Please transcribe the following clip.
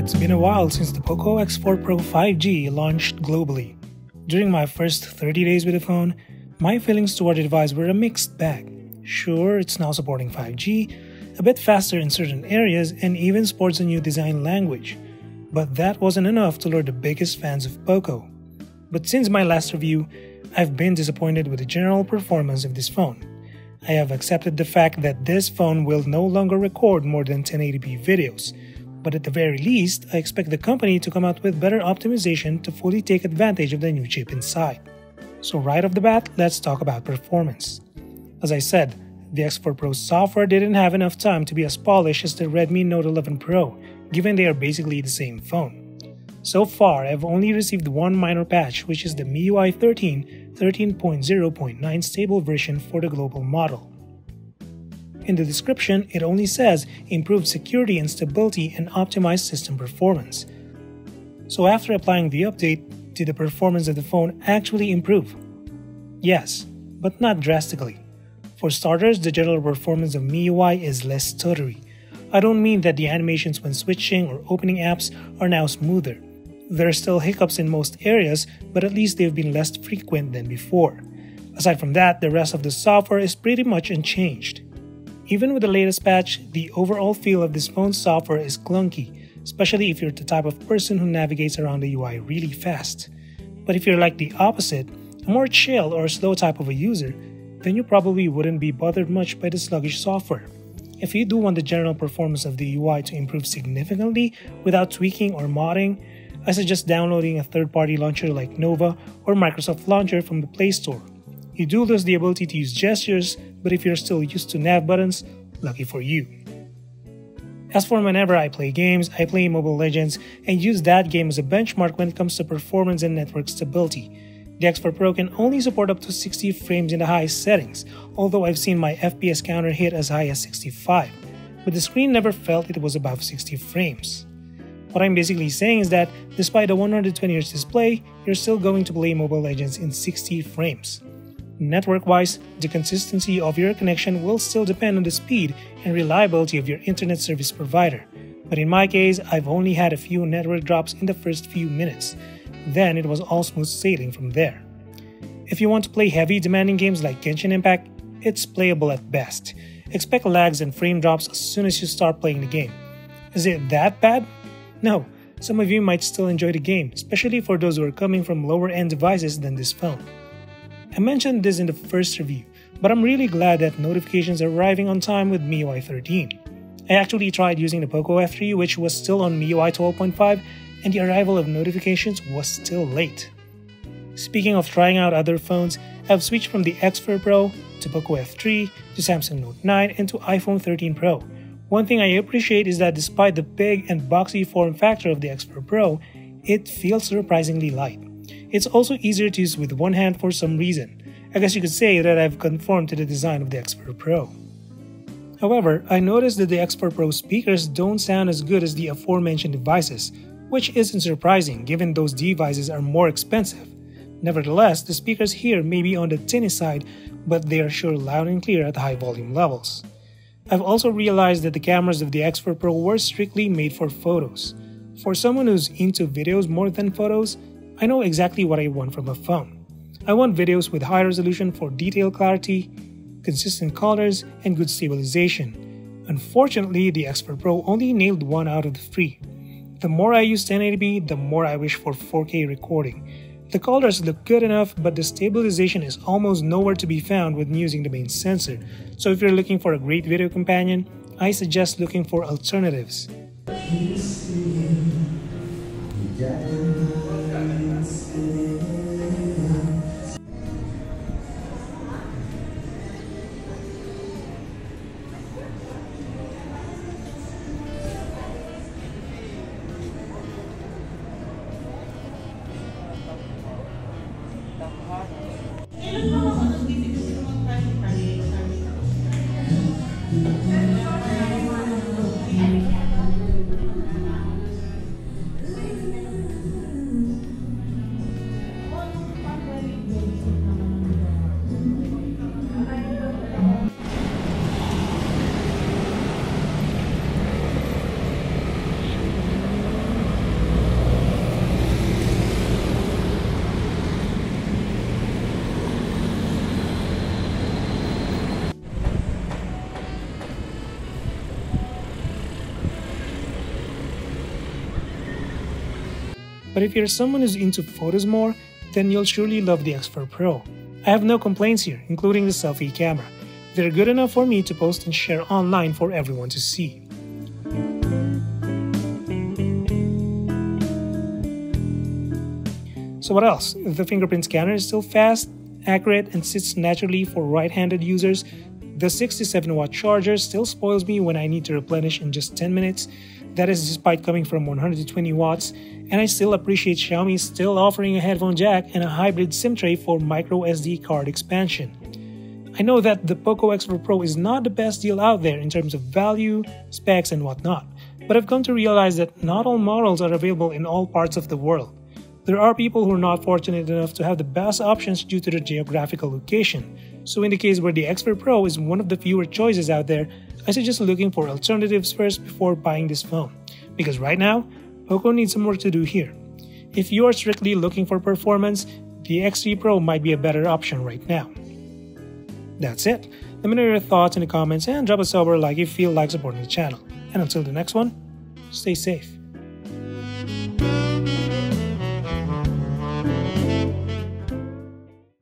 It's been a while since the POCO X4 Pro 5G launched globally. During my first 30 days with the phone, my feelings toward the device were a mixed bag. Sure, it's now supporting 5G, a bit faster in certain areas, and even sports a new design language. But that wasn't enough to lure the biggest fans of POCO. But since my last review, I've been disappointed with the general performance of this phone. I have accepted the fact that this phone will no longer record more than 1080p videos, but at the very least, I expect the company to come out with better optimization to fully take advantage of the new chip inside. So right off the bat, let's talk about performance. As I said, the X4 Pro software didn't have enough time to be as polished as the Redmi Note 11 Pro, given they are basically the same phone. So far, I've only received one minor patch, which is the MIUI 13.0.9 stable version for the global model. In the description, it only says improved security and stability and optimized system performance. So after applying the update, did the performance of the phone actually improve? Yes, but not drastically. For starters, the general performance of MIUI is less stuttery. I don't mean that the animations when switching or opening apps are now smoother. There are still hiccups in most areas, but at least they've been less frequent than before. Aside from that, the rest of the software is pretty much unchanged. Even with the latest patch, the overall feel of this phone's software is clunky, especially if you're the type of person who navigates around the UI really fast. But if you're like the opposite, a more chill or slow type of a user, then you probably wouldn't be bothered much by the sluggish software. If you do want the general performance of the UI to improve significantly without tweaking or modding, I suggest downloading a third-party launcher like Nova or Microsoft Launcher from the Play Store. You do lose the ability to use gestures, but if you're still used to nav buttons, lucky for you. As for whenever I play games, I play Mobile Legends and use that game as a benchmark when it comes to performance and network stability. The X4 Pro can only support up to 60 frames in the highest settings, although I've seen my FPS counter hit as high as 65, but the screen never felt it was above 60 frames. What I'm basically saying is that despite a 120Hz display, you're still going to play Mobile Legends in 60 frames. Network-wise, the consistency of your connection will still depend on the speed and reliability of your internet service provider, but in my case, I've only had a few network drops in the first few minutes. Then it was all smooth sailing from there. If you want to play heavy demanding games like Genshin Impact, it's playable at best. Expect lags and frame drops as soon as you start playing the game. Is it that bad? No, some of you might still enjoy the game, especially for those who are coming from lower-end devices than this phone. I mentioned this in the first review, but I'm really glad that notifications are arriving on time with MIUI 13. I actually tried using the POCO F3, which was still on MIUI 12.5, and the arrival of notifications was still late. Speaking of trying out other phones, I've switched from the X4 Pro to POCO F3 to Samsung Note 9 and to iPhone 13 Pro. One thing I appreciate is that despite the big and boxy form factor of the X4 Pro, it feels surprisingly light. It's also easier to use with one hand for some reason. I guess you could say that I've conformed to the design of the X4 Pro. However, I noticed that the X4 Pro speakers don't sound as good as the aforementioned devices, which isn't surprising given those devices are more expensive. Nevertheless, the speakers here may be on the tinny side, but they are sure loud and clear at high volume levels. I've also realized that the cameras of the X4 Pro were strictly made for photos. For someone who's into videos more than photos, I know exactly what I want from a phone. I want videos with high resolution for detail clarity, consistent colors, and good stabilization. Unfortunately, the X4 Pro only nailed one out of the three. The more I use 1080p, the more I wish for 4K recording. The colors look good enough, but the stabilization is almost nowhere to be found when using the main sensor. So if you're looking for a great video companion, I suggest looking for alternatives. but if you're someone who's into photos more, then you'll surely love the X4 Pro. I have no complaints here, including the selfie camera. They're good enough for me to post and share online for everyone to see. So what else? The fingerprint scanner is still fast, accurate, and sits naturally for right-handed users. The 67-watt charger still spoils me when I need to replenish in just 10 minutes. That is despite coming from 120 watts. And I still appreciate Xiaomi still offering a headphone jack and a hybrid SIM tray for micro SD card expansion. I know that the POCO X4 Pro is not the best deal out there in terms of value, specs, and whatnot, but I've come to realize that not all models are available in all parts of the world. There are people who are not fortunate enough to have the best options due to their geographical location. So in the case where the X4 Pro is one of the fewer choices out there, I suggest looking for alternatives first before buying this phone. Because right now, POCO needs some work to do here. If you are strictly looking for performance, the X3 Pro might be a better option right now. That's it. Let me know your thoughts in the comments and drop a sober like if you feel like supporting the channel. And until the next one, stay safe.